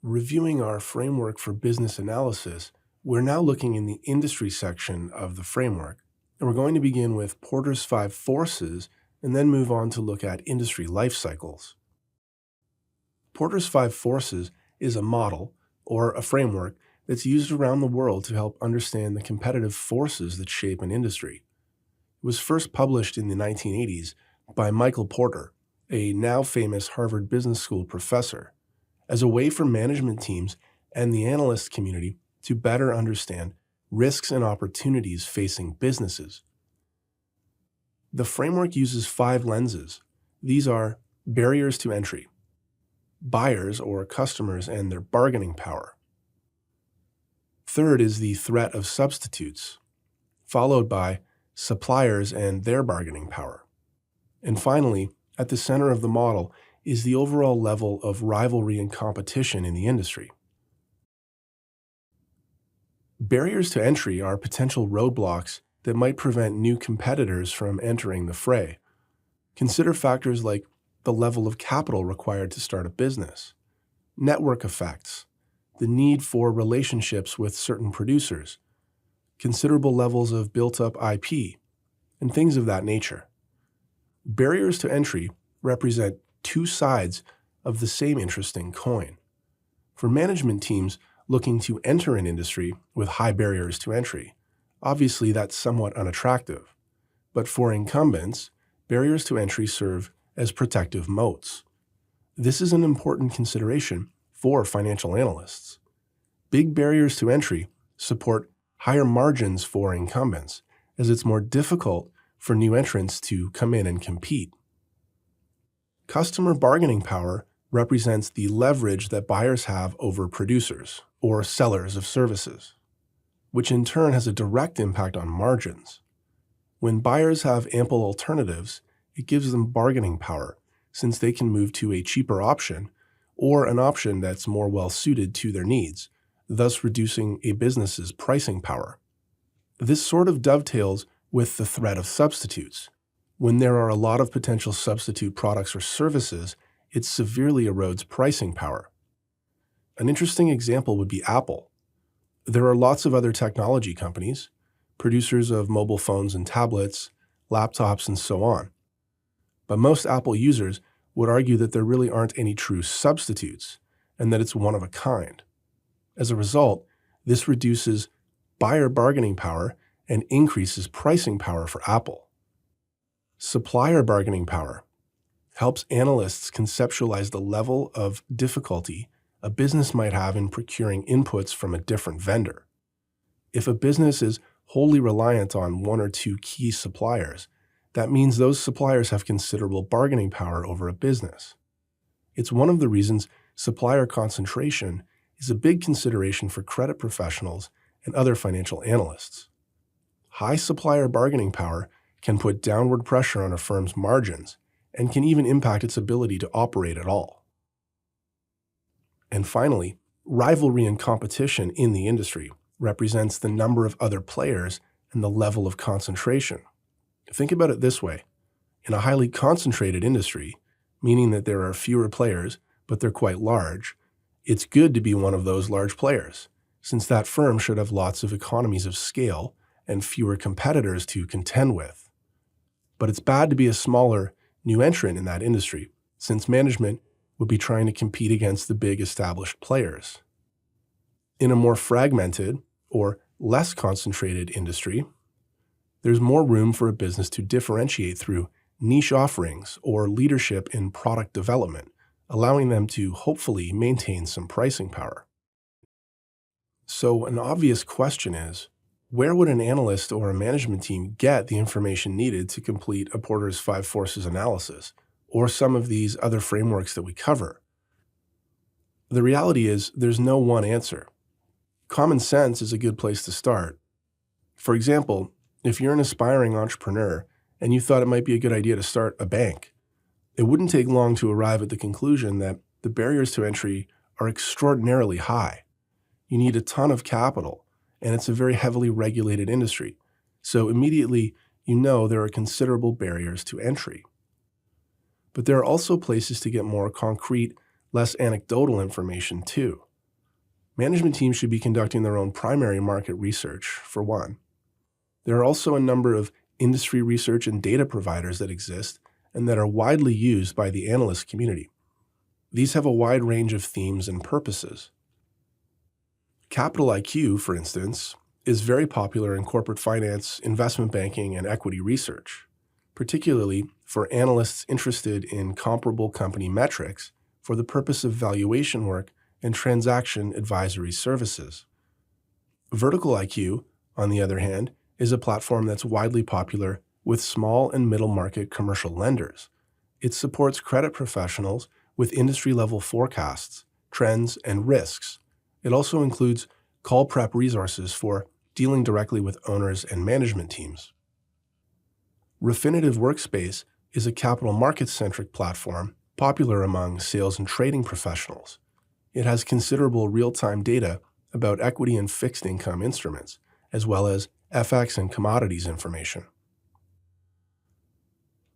Reviewing our framework for business analysis, we're now looking in the industry section of the framework, and we're going to begin with Porter's 5 forces and then move on to look at industry life cycles. Porter's 5 forces is a model, or a framework, that's used around the world to help understand the competitive forces that shape an industry. It was first published in the 1980s by Michael Porter, a now famous Harvard Business School professor, as a way for management teams and the analyst community to better understand risks and opportunities facing businesses. The framework uses 5 lenses. These are barriers to entry, buyers or customers and their bargaining power. Third is the threat of substitutes, followed by suppliers and their bargaining power. And finally, at the center of the model is the overall level of rivalry and competition in the industry. Barriers to entry are potential roadblocks that might prevent new competitors from entering the fray. Consider factors like the level of capital required to start a business, network effects, the need for relationships with certain producers, considerable levels of built-up IP, and things of that nature. Barriers to entry represent 2 sides of the same interesting coin. For management teams looking to enter an industry with high barriers to entry, obviously that's somewhat unattractive. But for incumbents, barriers to entry serve as protective moats. This is an important consideration for financial analysts. Big barriers to entry support higher margins for incumbents, as it's more difficult for new entrants to come in and compete. Customer bargaining power represents the leverage that buyers have over producers or sellers of services, which in turn has a direct impact on margins. When buyers have ample alternatives, it gives them bargaining power, since they can move to a cheaper option or an option that's more well-suited to their needs, thus reducing a business's pricing power. This sort of dovetails with the threat of substitutes. When there are a lot of potential substitute products or services, it severely erodes pricing power. An interesting example would be Apple. There are lots of other technology companies, producers of mobile phones and tablets, laptops, and so on. But most Apple users would argue that there really aren't any true substitutes, and that it's one of a kind. As a result, this reduces buyer bargaining power and increases pricing power for Apple. Supplier bargaining power helps analysts conceptualize the level of difficulty a business might have in procuring inputs from a different vendor. If a business is wholly reliant on 1 or 2 key suppliers, that means those suppliers have considerable bargaining power over a business. It's one of the reasons supplier concentration is a big consideration for credit professionals and other financial analysts. High supplier bargaining power can put downward pressure on a firm's margins and can even impact its ability to operate at all. And finally, rivalry and competition in the industry represents the number of other players and the level of concentration. Think about it this way. In a highly concentrated industry, meaning that there are fewer players, but they're quite large, it's good to be one of those large players, since that firm should have lots of economies of scale and fewer competitors to contend with. But it's bad to be a smaller, new entrant in that industry, since management would be trying to compete against the big established players. In a more fragmented or less concentrated industry, there's more room for a business to differentiate through niche offerings or leadership in product development, allowing them to hopefully maintain some pricing power. So an obvious question is, where would an analyst or a management team get the information needed to complete a Porter's 5 forces analysis, or some of these other frameworks that we cover? The reality is there's no one answer. Common sense is a good place to start. For example, if you're an aspiring entrepreneur and you thought it might be a good idea to start a bank, it wouldn't take long to arrive at the conclusion that the barriers to entry are extraordinarily high. You need a ton of capital, and it's a very heavily regulated industry. So immediately, you know there are considerable barriers to entry. But there are also places to get more concrete, less anecdotal information too. Management teams should be conducting their own primary market research, for one. There are also a number of industry research and data providers that exist and that are widely used by the analyst community. These have a wide range of themes and purposes. Capital IQ, for instance, is very popular in corporate finance, investment banking, and equity research, particularly for analysts interested in comparable company metrics for the purpose of valuation work and transaction advisory services. Vertical IQ, on the other hand, is a platform that's widely popular with small and middle market commercial lenders. It supports credit professionals with industry-level forecasts, trends, and risks. It also includes call prep resources for dealing directly with owners and management teams. Refinitiv Workspace is a capital markets-centric platform popular among sales and trading professionals. It has considerable real-time data about equity and fixed income instruments, as well as FX and commodities information.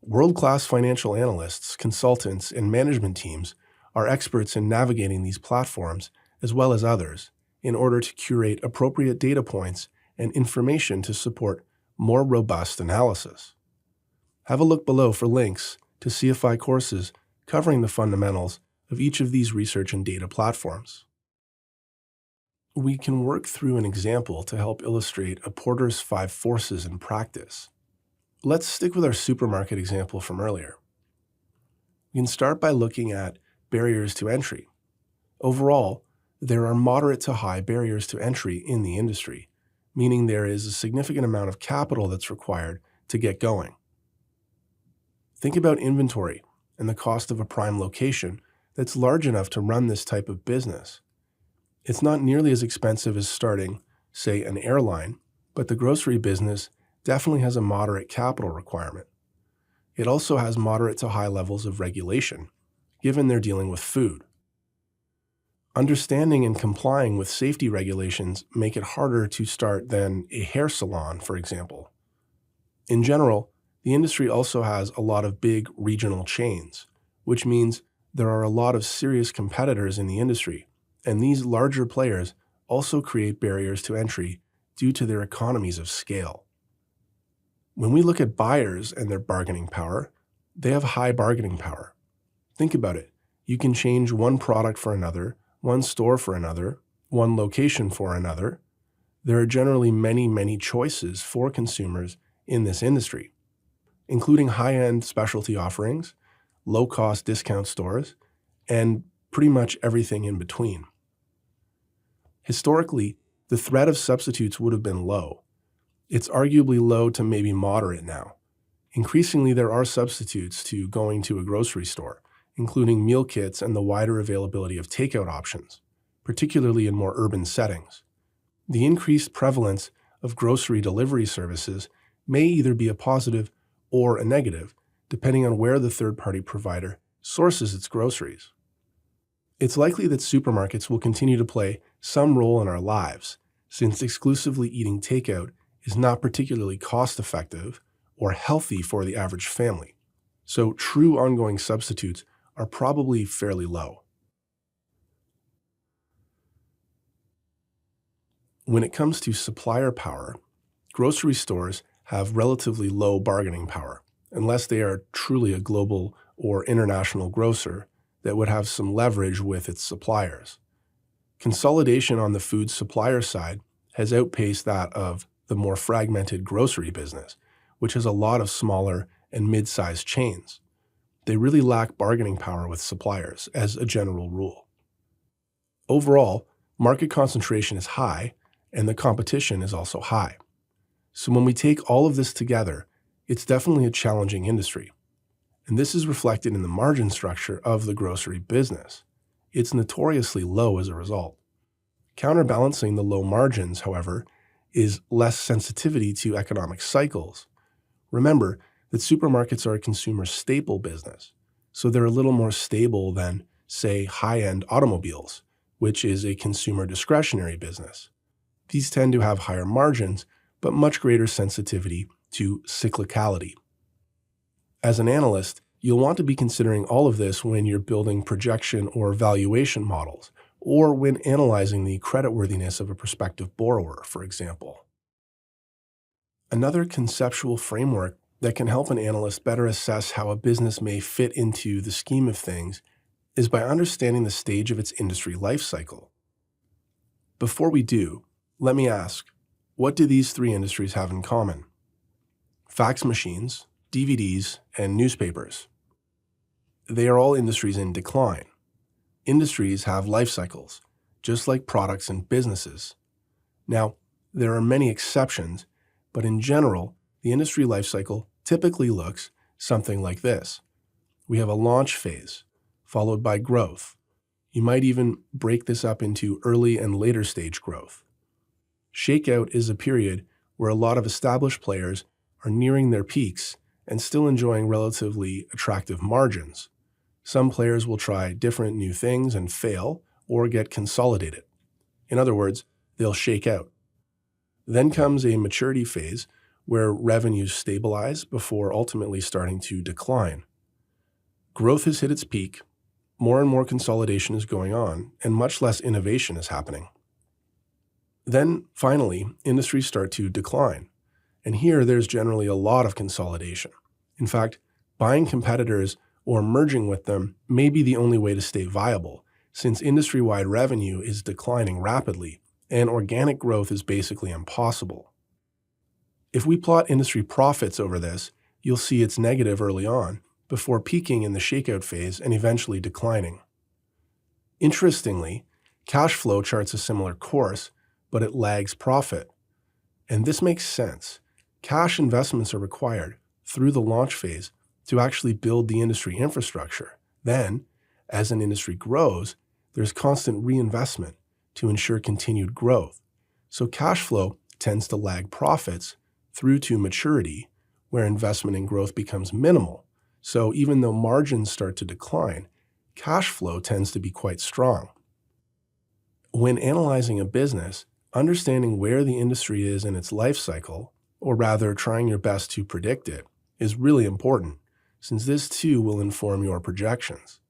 World-class financial analysts, consultants, and management teams are experts in navigating these platforms, as well as others, in order to curate appropriate data points and information to support more robust analysis. Have a look below for links to CFI courses covering the fundamentals of each of these research and data platforms. We can work through an example to help illustrate a Porter's 5 forces in practice. Let's stick with our supermarket example from earlier. We can start by looking at barriers to entry. Overall, there are moderate to high barriers to entry in the industry, meaning there is a significant amount of capital that's required to get going. Think about inventory and the cost of a prime location that's large enough to run this type of business. It's not nearly as expensive as starting, say, an airline, but the grocery business definitely has a moderate capital requirement. It also has moderate to high levels of regulation, given they're dealing with food. Understanding and complying with safety regulations make it harder to start than a hair salon, for example. In general, the industry also has a lot of big regional chains, which means there are a lot of serious competitors in the industry, and these larger players also create barriers to entry due to their economies of scale. When we look at buyers and their bargaining power, they have high bargaining power. Think about it. You can change one product for another, one store for another, one location for another. There are generally many choices for consumers in this industry, including high-end specialty offerings, low-cost discount stores, and pretty much everything in between. Historically, the threat of substitutes would have been low. It's arguably low to maybe moderate now. Increasingly, there are substitutes to going to a grocery store, including meal kits and the wider availability of takeout options, particularly in more urban settings. The increased prevalence of grocery delivery services may either be a positive or a negative, depending on where the third-party provider sources its groceries. It's likely that supermarkets will continue to play some role in our lives, since exclusively eating takeout is not particularly cost-effective or healthy for the average family, so true ongoing substitutes are probably fairly low. When it comes to supplier power, grocery stores have relatively low bargaining power, unless they are truly a global or international grocer that would have some leverage with its suppliers. Consolidation on the food supplier side has outpaced that of the more fragmented grocery business, which has a lot of smaller and mid-sized chains. They really lack bargaining power with suppliers, as a general rule. Overall, market concentration is high, and the competition is also high. So when we take all of this together, it's definitely a challenging industry. And this is reflected in the margin structure of the grocery business. It's notoriously low as a result. Counterbalancing the low margins, however, is less sensitivity to economic cycles. Remember that supermarkets are a consumer staple business, so they're a little more stable than, say, high-end automobiles, which is a consumer discretionary business. These tend to have higher margins, but much greater sensitivity to cyclicality. As an analyst, you'll want to be considering all of this when you're building projection or valuation models, or when analyzing the creditworthiness of a prospective borrower, for example. Another conceptual framework that can help an analyst better assess how a business may fit into the scheme of things is by understanding the stage of its industry life cycle. Before we do, let me ask, what do these three industries have in common? Fax machines, DVDs, and newspapers. They are all industries in decline. Industries have life cycles, just like products and businesses. Now, there are many exceptions, but in general, the industry life cycle typically looks something like this. We have a launch phase, followed by growth. You might even break this up into early and later stage growth. Shakeout is a period where a lot of established players are nearing their peaks and still enjoying relatively attractive margins. Some players will try different new things and fail or get consolidated. In other words, they'll shake out. Then comes a maturity phase where revenues stabilize before ultimately starting to decline. Growth has hit its peak, more and more consolidation is going on, and much less innovation is happening. Then, finally, industries start to decline. And here, there's generally a lot of consolidation. In fact, buying competitors or merging with them may be the only way to stay viable, since industry-wide revenue is declining rapidly, and organic growth is basically impossible. If we plot industry profits over this, you'll see it's negative early on, before peaking in the shakeout phase and eventually declining. Interestingly, cash flow charts a similar course, but it lags profit. And this makes sense. Cash investments are required through the launch phase to actually build the industry infrastructure. Then, as an industry grows, there's constant reinvestment to ensure continued growth. So cash flow tends to lag profits through to maturity, where investment in growth becomes minimal. So even though margins start to decline, cash flow tends to be quite strong. When analyzing a business, understanding where the industry is in its life cycle, or rather trying your best to predict it, is really important, since this too will inform your projections.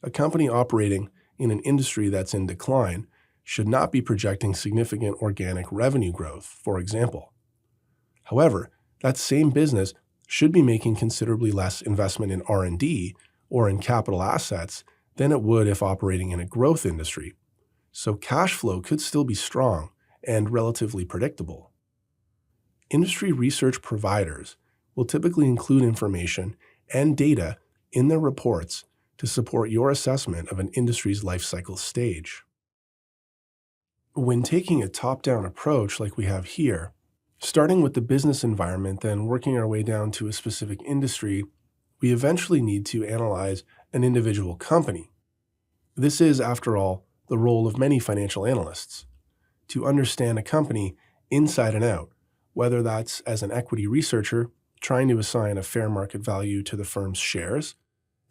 A company operating in an industry that's in decline should not be projecting significant organic revenue growth, for example. However, that same business should be making considerably less investment in R&D or in capital assets than it would if operating in a growth industry. So cash flow could still be strong and relatively predictable. Industry research providers will typically include information and data in their reports to support your assessment of an industry's life cycle stage. When taking a top-down approach like we have here, starting with the business environment, then working our way down to a specific industry, we eventually need to analyze an individual company. This is, after all, the role of many financial analysts, to understand a company inside and out, whether that's as an equity researcher trying to assign a fair market value to the firm's shares,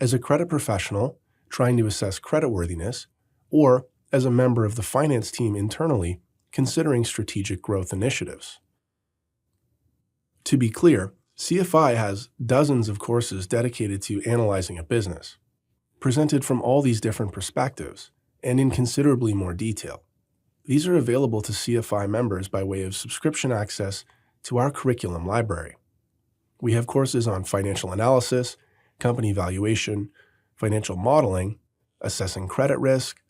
as a credit professional trying to assess creditworthiness, or as a member of the finance team internally considering strategic growth initiatives. To be clear, CFI has dozens of courses dedicated to analyzing a business, presented from all these different perspectives and in considerably more detail. These are available to CFI members by way of subscription access to our curriculum library. We have courses on financial analysis, company valuation, financial modeling, assessing credit risk,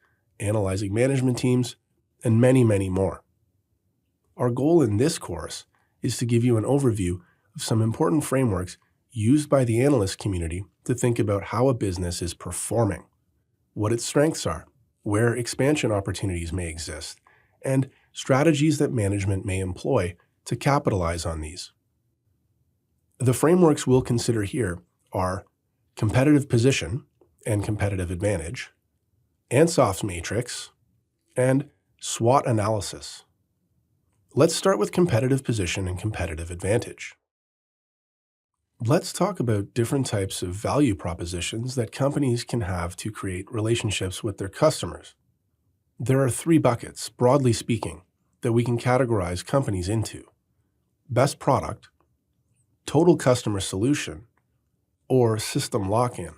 analyzing management teams, and many, many more. Our goal in this course is to give you an overview of some important frameworks used by the analyst community to think about how a business is performing, what its strengths are, where expansion opportunities may exist, and strategies that management may employ to capitalize on these. The frameworks we'll consider here are competitive position and competitive advantage, Ansof's matrix, and SWOT analysis. Let's start with competitive position and competitive advantage. Let's talk about different types of value propositions that companies can have to create relationships with their customers. There are three buckets, broadly speaking, that we can categorize companies into: best product, total customer solution, or system lock-in.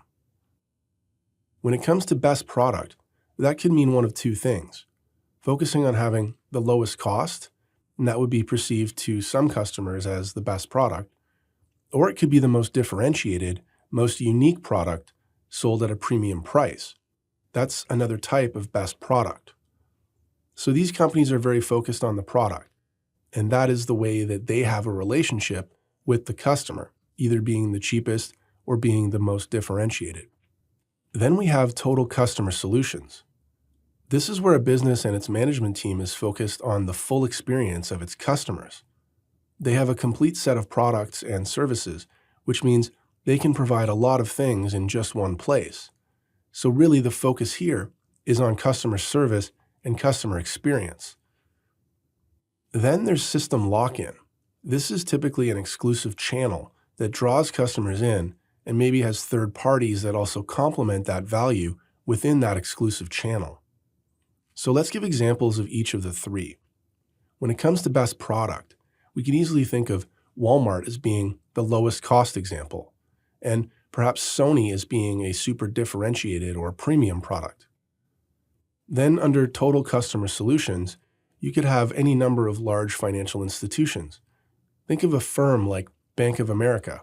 When it comes to best product, That could mean one of two things: focusing on having the lowest cost, and that would be perceived to some customers as the best product, or it could be the most differentiated, most unique product sold at a premium price. That's another type of best product. So these companies are very focused on the product, and that is the way that they have a relationship with the customer, either being the cheapest or being the most differentiated. Then we have total customer solutions. This is where a business and its management team is focused on the full experience of its customers. They have a complete set of products and services, which means they can provide a lot of things in just one place. So really the focus here is on customer service and customer experience. Then there's system lock-in. This is typically an exclusive channel that draws customers in and maybe has third parties that also complement that value within that exclusive channel. So let's give examples of each of the three. When it comes to best product, we can easily think of Walmart as being the lowest cost example, and perhaps Sony as being a super differentiated or premium product. Then under total customer solutions, you could have any number of large financial institutions. Think of a firm like Bank of America.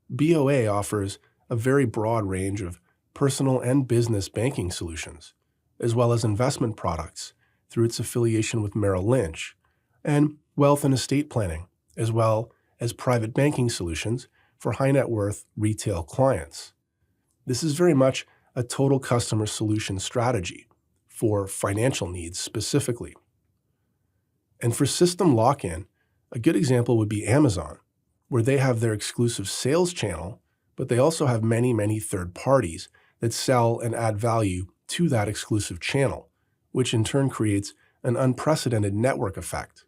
BOA offers a very broad range of personal and business banking solutions, as well as investment products through its affiliation with Merrill Lynch, and wealth and estate planning, as well as private banking solutions for high net worth retail clients. This is very much a total customer solution strategy for financial needs specifically. And for system lock-in, a good example would be Amazon, where they have their exclusive sales channel, but they also have many, many third parties that sell and add value to that exclusive channel, which in turn creates an unprecedented network effect.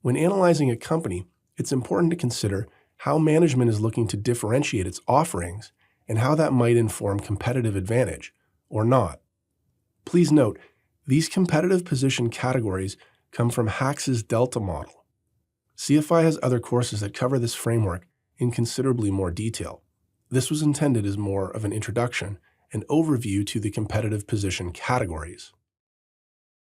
When analyzing a company, it's important to consider how management is looking to differentiate its offerings and how that might inform competitive advantage or not. Please note, these competitive position categories come from Hax's Delta model. CFI has other courses that cover this framework in considerably more detail. This was intended as more of an introduction and overview to the competitive position categories.